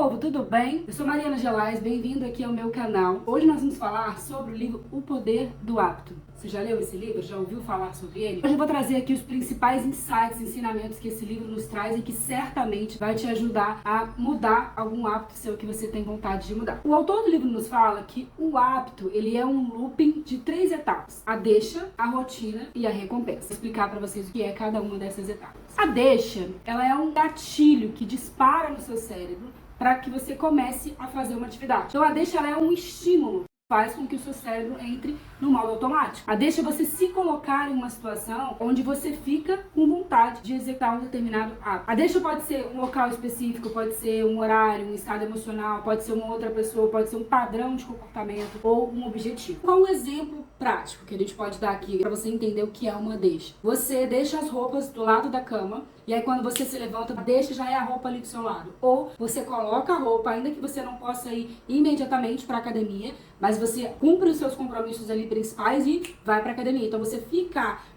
povo, tudo bem? Eu sou Mariana Gelais, bem-vindo aqui ao meu canal. Hoje nós vamos falar sobre o livro O Poder do Hábito. Você já leu esse livro? Já ouviu falar sobre ele? Hoje eu vou trazer aqui os principais insights, ensinamentos que esse livro nos traz e que certamente vai te ajudar a mudar algum hábito seu que você tem vontade de mudar. O autor do livro nos fala que o hábito, ele é um looping de 3 etapas: a deixa, a rotina e a recompensa. Vou explicar para vocês o que é cada uma dessas etapas. A deixa, ela é um gatilho que dispara no seu cérebro para que você comece a fazer uma atividade. Então a deixa, ela é um estímulo, faz com que o seu cérebro entre no modo automático. A deixa é você se colocar em uma situação onde você fica com vontade de executar um determinado hábito. A deixa pode ser um local específico, pode ser um horário, um estado emocional, pode ser uma outra pessoa, pode ser um padrão de comportamento ou um objetivo. Qual um exemplo prático que a gente pode dar aqui para você entender o que é uma deixa? Você deixa as roupas do lado da cama e aí quando você se levanta, a deixa já é a roupa ali do seu lado. Ou você coloca a roupa, ainda que você não possa ir imediatamente para a academia, mas você cumpre os seus compromissos ali principais e vai para a academia. Então você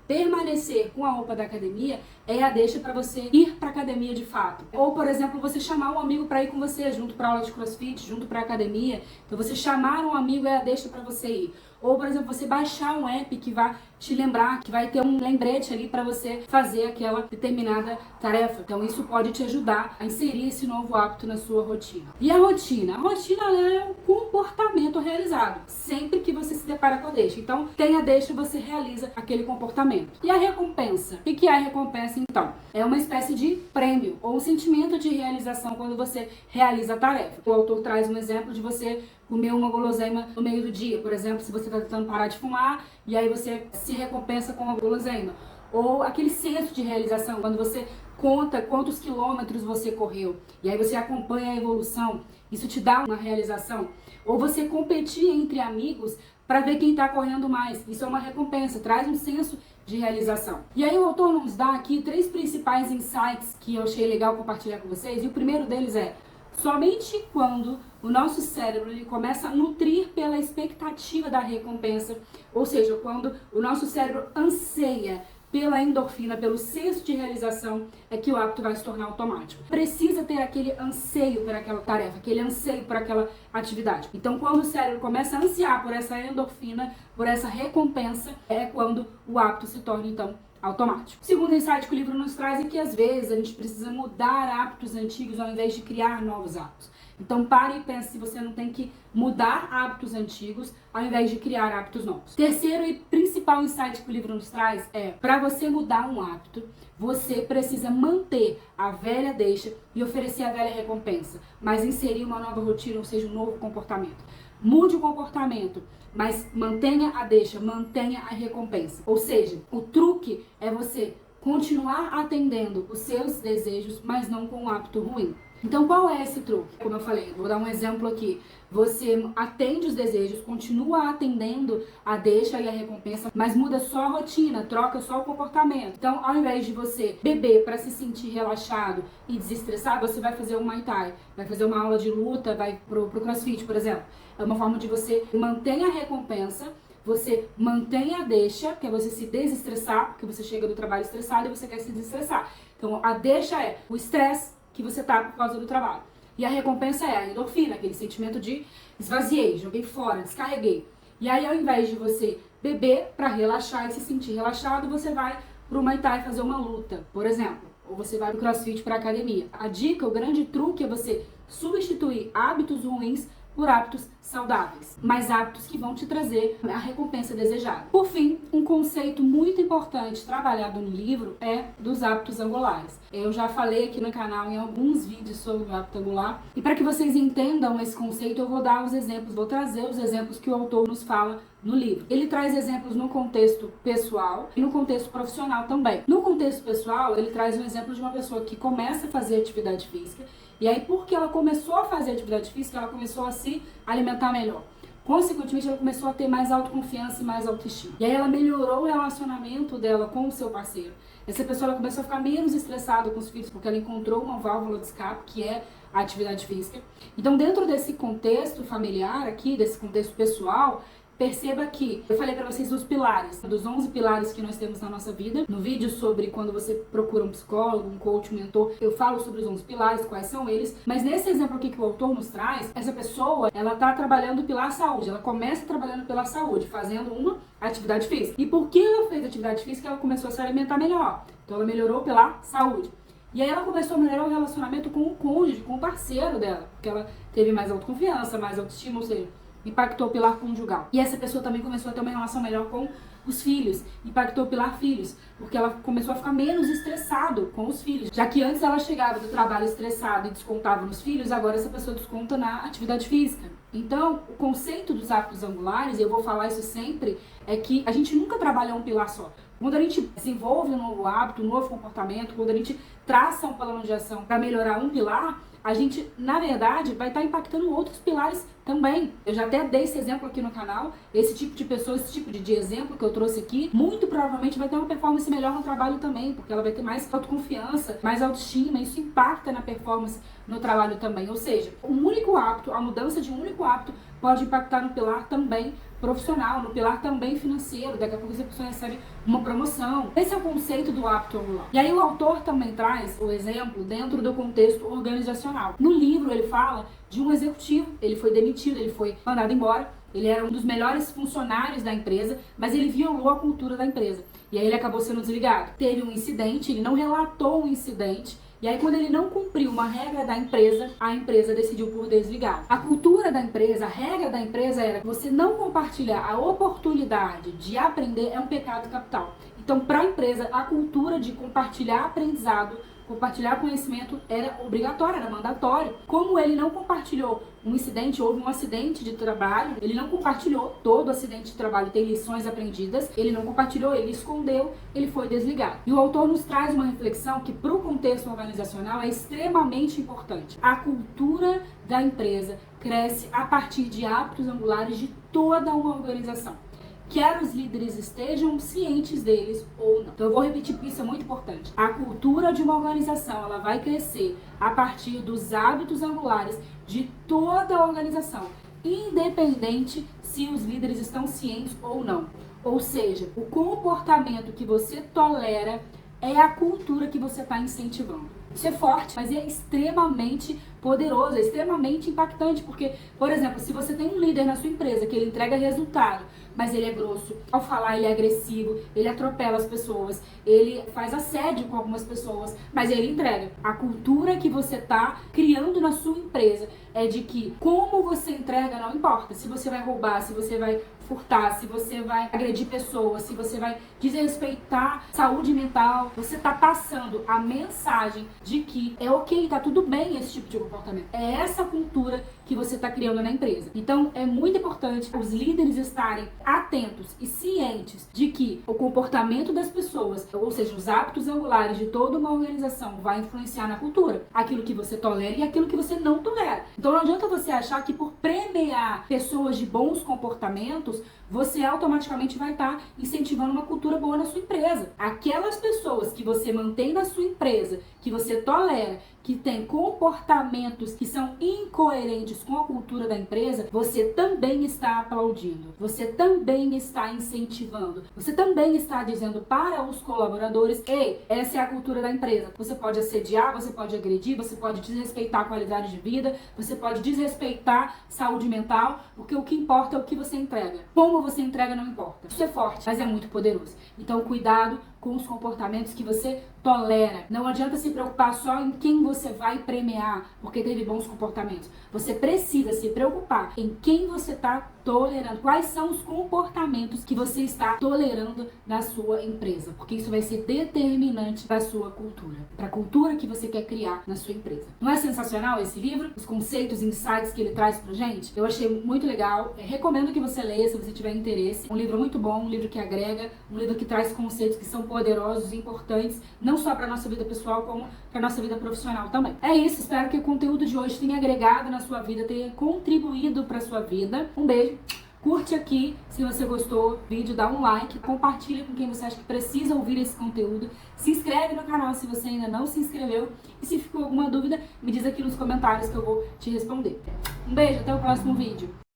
permanecer com a roupa da academia é a deixa para você ir para a academia de fato. Ou, por exemplo, você chamar um amigo para ir com você junto para aula de crossfit, junto para a academia. Então você chamar um amigo é a deixa para você ir. Ou, por exemplo, você baixar um app que vai te lembrar, que vai ter um lembrete ali para você fazer aquela determinada tarefa. Então isso pode te ajudar a inserir esse novo hábito na sua rotina. E a rotina? A rotina é um comportamento realizado sempre que você se depara com a deixa. Então tem a deixa, você realiza aquele comportamento. E a recompensa? O que é a recompensa então? É uma espécie de prêmio ou um sentimento de realização quando você realiza a tarefa. O autor traz um exemplo de você comer uma guloseima no meio do dia. Por exemplo, se você está tentando parar de fumar e aí você se recompensa com a guloseima. Ou aquele senso de realização, quando você conta quantos quilômetros você correu e aí você acompanha a evolução, isso te dá uma realização. Ou você competir entre amigos para ver quem está correndo mais, isso é uma recompensa, traz um senso de realização. E aí o autor nos dá aqui 3 principais insights que eu achei legal compartilhar com vocês, e o primeiro deles é: somente quando o nosso cérebro ele começa a nutrir pela expectativa da recompensa, ou seja, quando o nosso cérebro anseia pela endorfina, pelo senso de realização, é que o hábito vai se tornar automático. Precisa ter aquele anseio por aquela tarefa, aquele anseio por aquela atividade. Então, quando o cérebro começa a ansiar por essa endorfina, por essa recompensa, é quando o hábito se torna, então, automático. O segundo insight que o livro nos traz é que às vezes a gente precisa mudar hábitos antigos ao invés de criar novos hábitos. Então pare e pense se você não tem que mudar hábitos antigos ao invés de criar hábitos novos. Terceiro e principal insight que o livro nos traz é: para você mudar um hábito, você precisa manter a velha deixa e oferecer a velha recompensa, mas inserir uma nova rotina, ou seja, um novo comportamento. Mude o comportamento, mas mantenha a deixa, mantenha a recompensa. Ou seja, o truque é você continuar atendendo os seus desejos, mas não com um hábito ruim. Então qual é esse truque? Como eu falei, vou dar um exemplo aqui. Você atende os desejos, continua atendendo a deixa e a recompensa, mas muda só a rotina, troca só o comportamento. Então, ao invés de você beber para se sentir relaxado e desestressar, você vai fazer um Muay Thai, vai fazer uma aula de luta, vai pro CrossFit, por exemplo. É uma forma de você manter a recompensa, você mantém a deixa, que é você se desestressar, porque você chega do trabalho estressado e você quer se desestressar. Então, a deixa é o estresse que você tá por causa do trabalho. E a recompensa é a endorfina, aquele sentimento de esvaziei, joguei fora, descarreguei. E aí, ao invés de você beber para relaxar e se sentir relaxado, você vai pro Muay Thai fazer uma luta, por exemplo. Ou você vai pro CrossFit para academia. A dica, o grande truque é você substituir hábitos ruins por hábitos saudáveis, mas hábitos que vão te trazer a recompensa desejada. Por fim, um conceito muito importante trabalhado no livro é dos hábitos angulares. Eu já falei aqui no canal em alguns vídeos sobre o hábito angular, e para que vocês entendam esse conceito, eu vou dar os exemplos, vou trazer os exemplos que o autor nos fala no livro. Ele traz exemplos no contexto pessoal e no contexto profissional também. No contexto pessoal, ele traz um exemplo de uma pessoa que começa a fazer atividade física, e aí, porque ela começou a fazer atividade física, ela começou a se alimentar melhor. Consequentemente, ela começou a ter mais autoconfiança e mais autoestima. E aí, ela melhorou o relacionamento dela com o seu parceiro. Essa pessoa ela começou a ficar menos estressada com os filhos, porque ela encontrou uma válvula de escape, que é a atividade física. Então, dentro desse contexto familiar aqui, desse contexto pessoal, Perceba que eu falei pra vocês dos pilares, dos 11 pilares que nós temos na nossa vida. No vídeo sobre quando você procura um psicólogo, um coach, um mentor, eu falo sobre os 11 pilares, quais são eles. Mas nesse exemplo aqui que o autor nos traz, essa pessoa, ela tá trabalhando o pilar saúde. Ela começa trabalhando pela saúde, fazendo uma atividade física. E porque ela fez atividade física, ela começou a se alimentar melhor. Então ela melhorou pela saúde. E aí ela começou a melhorar o relacionamento com o cônjuge, com o parceiro dela. Porque ela teve mais autoconfiança, mais autoestima, ou seja, impactou o pilar conjugal. E essa pessoa também começou a ter uma relação melhor com os filhos, impactou o pilar filhos, porque ela começou a ficar menos estressado com os filhos. Já que antes ela chegava do trabalho estressada e descontava nos filhos, agora essa pessoa desconta na atividade física. Então, o conceito dos hábitos angulares, e eu vou falar isso sempre, é que a gente nunca trabalha um pilar só. Quando a gente desenvolve um novo hábito, um novo comportamento, quando a gente traça um plano de ação para melhorar um pilar, a gente, na verdade, vai estar impactando outros pilares também. Eu já até dei esse exemplo aqui no canal. Esse tipo de pessoa, esse tipo de exemplo que eu trouxe aqui, muito provavelmente vai ter uma performance melhor no trabalho também, porque ela vai ter mais autoconfiança, mais autoestima. Isso impacta na performance no trabalho também. Ou seja, um único hábito, a mudança de um único hábito pode impactar no pilar também profissional, no pilar também financeiro. Daqui a pouco essa pessoa recebe uma promoção. Esse é o conceito do hábito angular. E aí o autor também traz o exemplo dentro do contexto organizacional. No livro ele fala de um executivo, ele foi demitido, ele foi mandado embora, ele era um dos melhores funcionários da empresa, mas ele violou a cultura da empresa. E aí ele acabou sendo desligado. Teve um incidente, ele não relatou o incidente, e aí quando ele não cumpriu uma regra da empresa, a empresa decidiu por desligar. A cultura da empresa, a regra da empresa era que você não compartilhar a oportunidade de aprender é um pecado capital. Então, para a empresa, a cultura de compartilhar aprendizado, compartilhar conhecimento era obrigatório, era mandatório. Como ele não compartilhou um incidente, houve um acidente de trabalho, ele não compartilhou, todo acidente de trabalho tem lições aprendidas, ele não compartilhou, ele escondeu, ele foi desligado. E o autor nos traz uma reflexão que para o contexto organizacional é extremamente importante. A cultura da empresa cresce a partir de hábitos angulares de toda uma organização. Quer os líderes estejam cientes deles ou não. Então eu vou repetir porque isso é muito importante. A cultura de uma organização, ela vai crescer a partir dos hábitos angulares de toda a organização, independente se os líderes estão cientes ou não. Ou seja, o comportamento que você tolera é a cultura que você está incentivando. Isso é forte, mas é extremamente poderoso, é extremamente impactante, porque, por exemplo, se você tem um líder na sua empresa que ele entrega resultado, mas ele é grosso, ao falar ele é agressivo, ele atropela as pessoas, ele faz assédio com algumas pessoas, mas ele entrega. A cultura que você está criando na sua empresa é de que como você entrega não importa. Se você vai roubar, se você vai furtar, se você vai agredir pessoas, se você vai desrespeitar saúde mental, você está passando a mensagem de que é ok, tá tudo bem esse tipo de comportamento. É essa cultura que você está criando na empresa. Então é muito importante os líderes estarem atentos e cientes de que o comportamento das pessoas, ou seja, os hábitos angulares de toda uma organização vai influenciar na cultura. Aquilo que você tolera e aquilo que você não tolera. Então não adianta você achar que por premiar pessoas de bons comportamentos, você automaticamente vai estar incentivando uma cultura boa na sua empresa. Aquelas pessoas que você mantém na sua empresa, que você tolera, que tem comportamentos que são incoerentes com a cultura da empresa, você também está aplaudindo, você também está incentivando, você também está dizendo para os colaboradores: ei, essa é a cultura da empresa. Você pode assediar, você pode agredir, você pode desrespeitar a qualidade de vida, você pode desrespeitar saúde mental, porque o que importa é o que você entrega. Como você entrega não importa. Isso é forte, mas é muito poderoso. Então cuidado com os comportamentos que você tolera. Não adianta se preocupar só em quem você vai premiar porque teve bons comportamentos. Você precisa se preocupar em quem você está tolerando. Quais são os comportamentos que você está tolerando na sua empresa. Porque isso vai ser determinante para a sua cultura. Para a cultura que você quer criar na sua empresa. Não é sensacional esse livro? Os conceitos, insights que ele traz pra gente? Eu achei muito legal. Recomendo que você leia se você tiver interesse. Um livro muito bom, um livro que agrega, um livro que traz conceitos que são poderosos e importantes, não só para nossa vida pessoal, como para nossa vida profissional também. É isso, espero que o conteúdo de hoje tenha agregado na sua vida, tenha contribuído para sua vida. Um beijo, curte aqui se você gostou do vídeo, dá um like, compartilha com quem você acha que precisa ouvir esse conteúdo, se inscreve no canal se você ainda não se inscreveu e se ficou alguma dúvida, me diz aqui nos comentários que eu vou te responder. Um beijo, até o próximo vídeo.